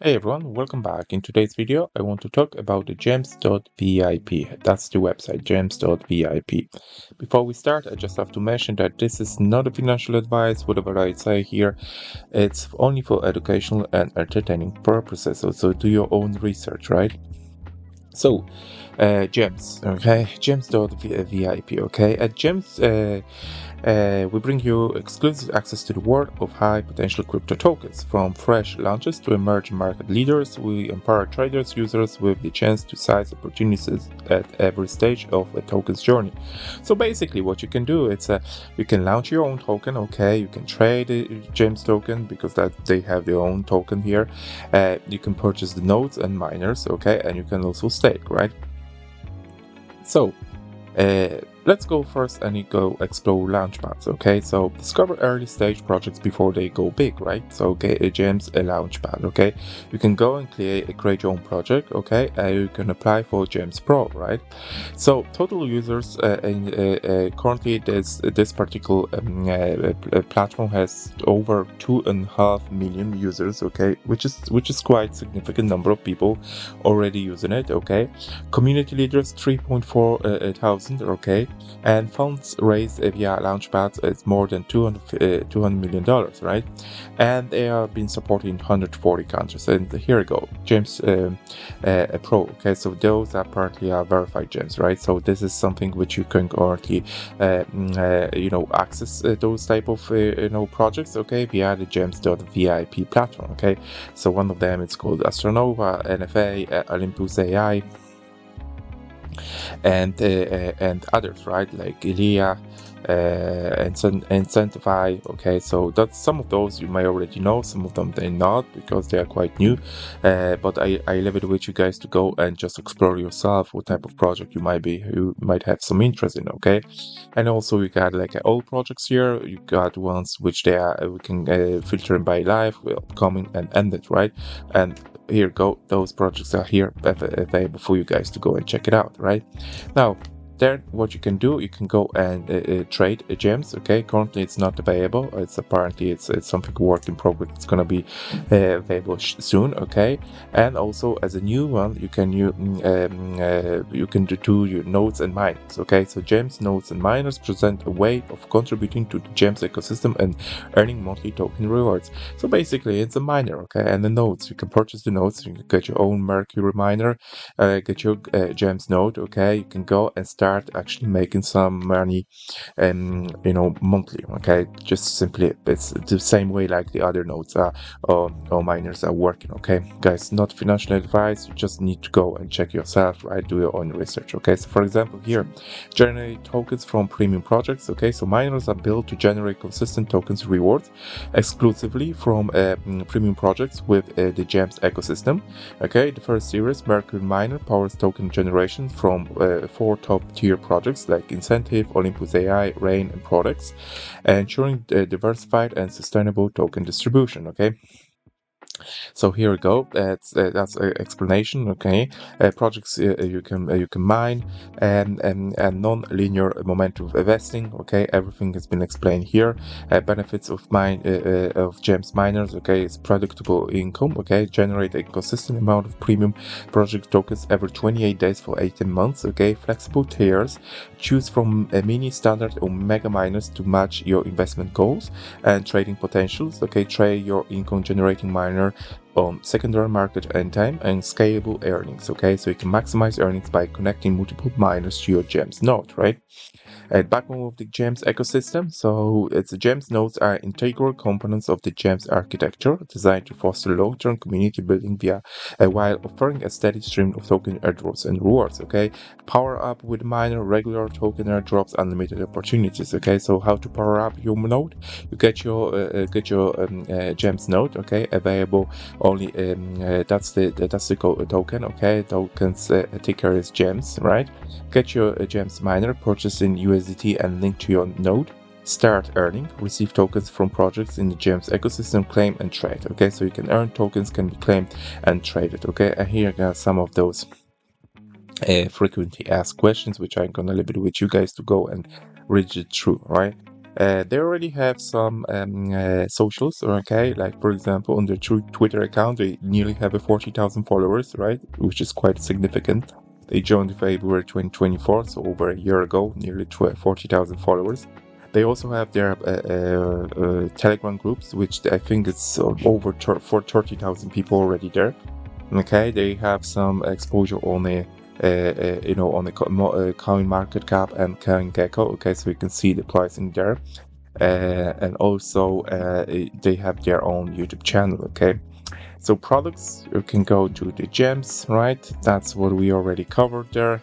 Hey everyone, welcome back. In today's video, I want to talk about the Gems.VIP. That's the website, Gems.VIP. Before we start, I just have to mention that this is not a financial advice. Whatever I say here, it's only for educational and entertaining purposes. So do your own research, right? So, Gems, okay? Gems.VIP, okay? At Gems, we bring you exclusive access to the world of high potential crypto tokens. From fresh launches to emerging market leaders, we empower traders, users with the chance to seize opportunities at every stage of a token's journey. So basically, what you can do, you can launch your own token. Okay, you can trade a Gems token because that they have their own token here. You can purchase the nodes and miners. Okay, and you can also stake, right? So let's go first and you go explore Launchpads, okay? So discover early stage projects before they go big, right? So get a Gems a Launchpad, okay? You can go and create your own project, okay? You can apply for Gems Pro, right? So total users currently this particular platform has over 2.5 million users, okay? Which is quite significant number of people already using it, okay? Community leaders 3.4 thousand, okay, and funds raised via Launchpad is more than $200 million, right? And they have been supported in 140 countries. And here we go, Gems Pro, okay, so those are partly verified gems, right? So this is something which you can currently access those type of projects, okay, via the Gems.VIP platform, okay. So one of them is called Astronova, NFA, Olympus AI, and others, right, like Elia, and Incentivy. Okay, so that's some of those you may already know, some of them they're not because they are quite new, but I leave it with you guys to go and just explore yourself what type of project you might have some interest in, okay. And also you got like old projects here, you got ones which they are we can filter them by life, upcoming and ended, right? And here go, those projects are here available for you guys to go and check it out, right? Now, then what you can do, you can go and trade gems, okay. Currently it's not available, it's something work in progress. It's gonna be available soon, okay. And also as a new one, you can do your nodes and miners, okay. So gems, nodes and miners present a way of contributing to the gems ecosystem and earning monthly token rewards. So basically it's a miner, okay. And the nodes, you can purchase the nodes, you can get your own Mercury miner, get your gems node, okay. You can go and start actually making some money, monthly, okay. Just simply it's the same way like the other nodes are, or miners are working, okay. Guys, not financial advice, you just need to go and check yourself, right? Do your own research, okay. So for example here, generate tokens from premium projects, okay. So miners are built to generate consistent tokens rewards exclusively from premium projects with the gems ecosystem, okay. The first series, Mercury Miner, powers token generation from 4 top-tier projects like Incentive, Olympus AI, Rain, and Products, ensuring diversified and sustainable token distribution, okay. So here we go. That's an explanation. Okay, projects you can mine and non-linear momentum investing. Okay, everything has been explained here. Benefits of gems miners. Okay, it's predictable income. Okay, generate a consistent amount of premium project tokens every 28 days for 18 months. Okay, flexible tiers. Choose from a mini, standard, or mega miners to match your investment goals and trading potentials. Okay, trade your income generating miner on secondary market anytime and scalable earnings. Okay, so you can maximize earnings by connecting multiple miners to your gems node, right? Backbone of the GEMS ecosystem. So the GEMS nodes are integral components of the GEMS architecture, designed to foster long-term community building while offering a steady stream of token airdrops and rewards. Okay, power up with miner, regular token airdrops, unlimited opportunities. Okay, so how to power up your node? You get your GEMS node. Okay, available only. That's the token. Okay, tokens ticker is GEMS, right? Get your gems miner, purchase in USDT and link to your node. Start earning, receive tokens from projects in the gems ecosystem, claim and trade. Okay, so you can earn tokens, can be claimed and traded. Okay, and here are some of those frequently asked questions, which I'm gonna leave it with you guys to go and read it through, right? They already have some socials, okay? Like, for example, on their Twitter account, they nearly have 40,000 followers, right? Which is quite significant. They joined in February 2024, so over a year ago, nearly 40,000 followers. They also have their Telegram groups, which I think it's over for 30,000 people already there. Okay, they have some exposure on a on the coin market cap and coin gecko. Okay, so you can see the pricing there, and also they have their own YouTube channel. Okay, so products, you can go to the gems, right? That's what we already covered there.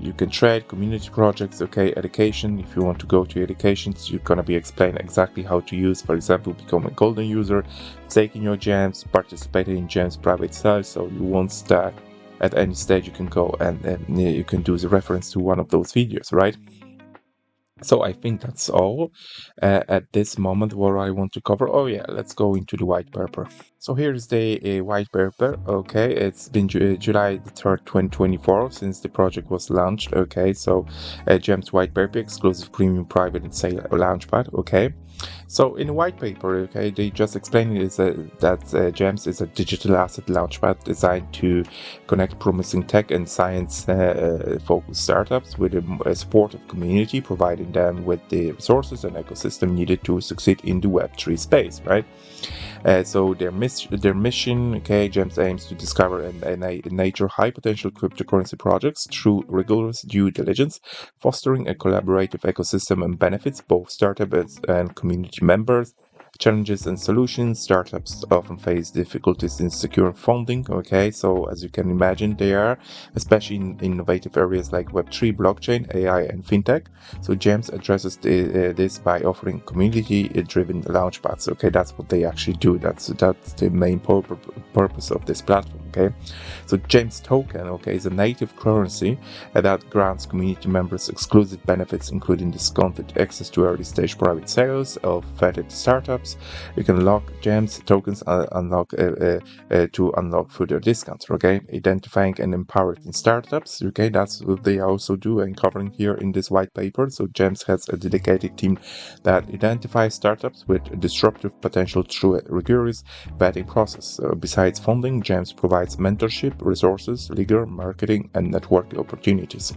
You can trade community projects, okay, education. If you want to go to educations, you're gonna be explained exactly how to use, for example, become a golden user, staking your gems, participating in gems private sales. So you won't stack at any stage. You can go and you can do the reference to one of those videos, right? So I think that's all at this moment what I want to cover. Oh yeah, let's go into the white paper. So here is the white paper. Okay, it's been July the 3rd, 2024 since the project was launched. Okay, so Gems white paper, exclusive premium private and sale Launchpad. Okay. So in the white paper, okay, they just explained is that Gems is a digital asset launchpad designed to connect promising tech and science focused startups with a supportive community, providing them with the resources and ecosystem needed to succeed in the Web3 space, right? So their mission, okay, Gems aims to discover and nature high potential cryptocurrency projects through rigorous due diligence, fostering a collaborative ecosystem and benefits both startups and community members. Challenges and solutions. Startups often face difficulties in securing funding. Okay, so as you can imagine, they are, especially in innovative areas like Web3, blockchain, AI, and fintech. So Gems addresses this by offering community-driven launchpads. Okay, that's what they actually do. That's the main purpose of this platform. Okay, so Gems token, okay, is a native currency that grants community members exclusive benefits, including discounted access to early-stage private sales of vetted startups. You can lock Gems tokens to unlock further discounts. Okay, identifying and empowering startups. Okay, that's what they also do and covering here in this white paper. So Gems has a dedicated team that identifies startups with disruptive potential through a rigorous vetting process. Besides funding, Gems provides mentorship, resources, legal, marketing, and networking opportunities.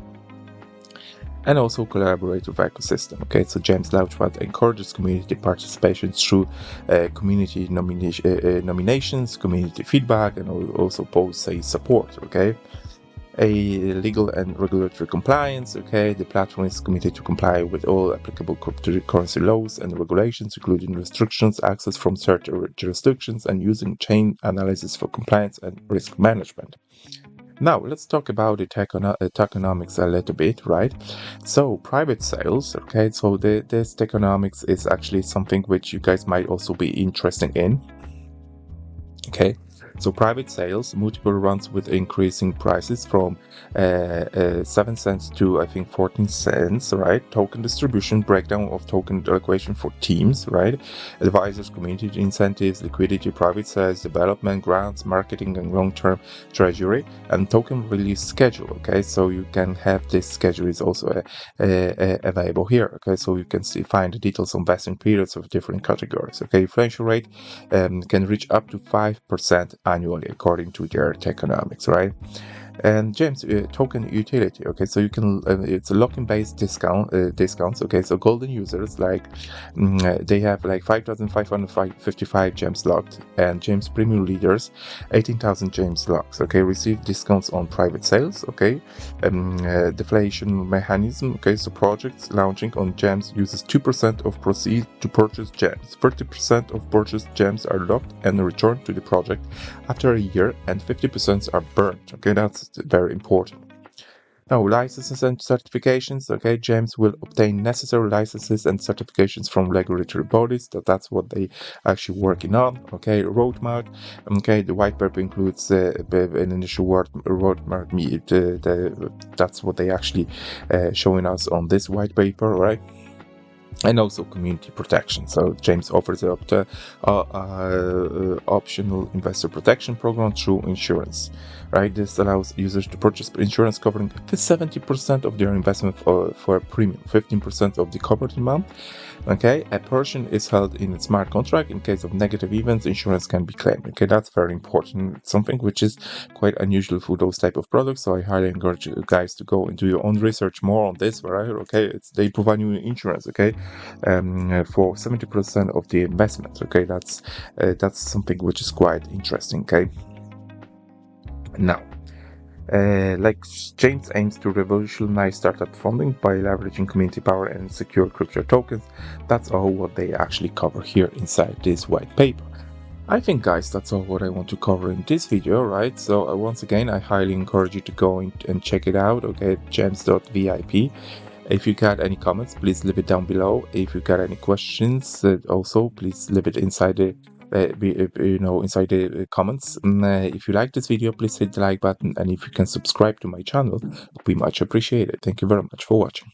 And also collaborative ecosystem. Okay, so Gems Launchpad encourages community participation through community nominations, community feedback, and also policy support. Okay, a legal and regulatory compliance. Okay, the platform is committed to comply with all applicable cryptocurrency laws and regulations, including restrictions, access from certain jurisdictions, and using chain analysis for compliance and risk management. Now, let's talk about the tokenomics a little bit, right? So, private sales, okay, so this tokenomics is actually something which you guys might also be interested in. Okay, so private sales, multiple runs with increasing prices from 7 cents to I think 14 cents, right? Token distribution, breakdown of token allocation for teams, right? Advisors, community incentives, liquidity, private sales, development, grants, marketing, and long-term treasury, and token release schedule. Okay, so you can have this schedule is also available here. Okay, so you can find the details on vesting periods of different categories. Okay, inflation rate can reach up to 5% annually according to their tokenomics, right? And Gems token utility. Okay, so you can it's a lock-in based discounts. Okay, so golden users like they have like 5,555 gems locked, and Gems premium leaders 18,000 gems locks. Okay, receive discounts on private sales. Okay, deflation mechanism. Okay, so projects launching on Gems uses 2% of proceeds to purchase gems. 30% of purchased gems are locked and returned to the project after a year, and 50% are burnt. Okay, that's very important. Now, licenses and certifications. Okay, Gems will obtain necessary licenses and certifications from regulatory bodies. That's what they actually working on. Okay, roadmap. Okay, the white paper includes an initial roadmap. That's what they actually showing us on this white paper, right? And also community protection. So Gems offers up to optional investor protection program through insurance, right? This allows users to purchase insurance covering 70% of their investment for a premium, 15% of the covered amount, Okay, a portion is held in a smart contract. In case of negative events, insurance can be claimed. Okay, that's very important. It's something which is quite unusual for those type of products. So I highly encourage you guys to go and do your own research more on this. Right? Okay, they provide you insurance. Okay, for 70% of the investment. Okay, that's something which is quite interesting. Okay, now. Like James aims to revolutionize startup funding by leveraging community power and secure crypto tokens. That's all what they actually cover here inside this white paper. I think, guys, that's all what I want to cover in this video, right? So once again, I highly encourage you to go and check it out, okay, Gems.VIP. If you got any comments, please leave it down below. If you got any questions, also please leave it inside the inside the comments. If you like this video, please hit the like button, and if you can subscribe to my channel, it would be much appreciated. Thank you very much for watching.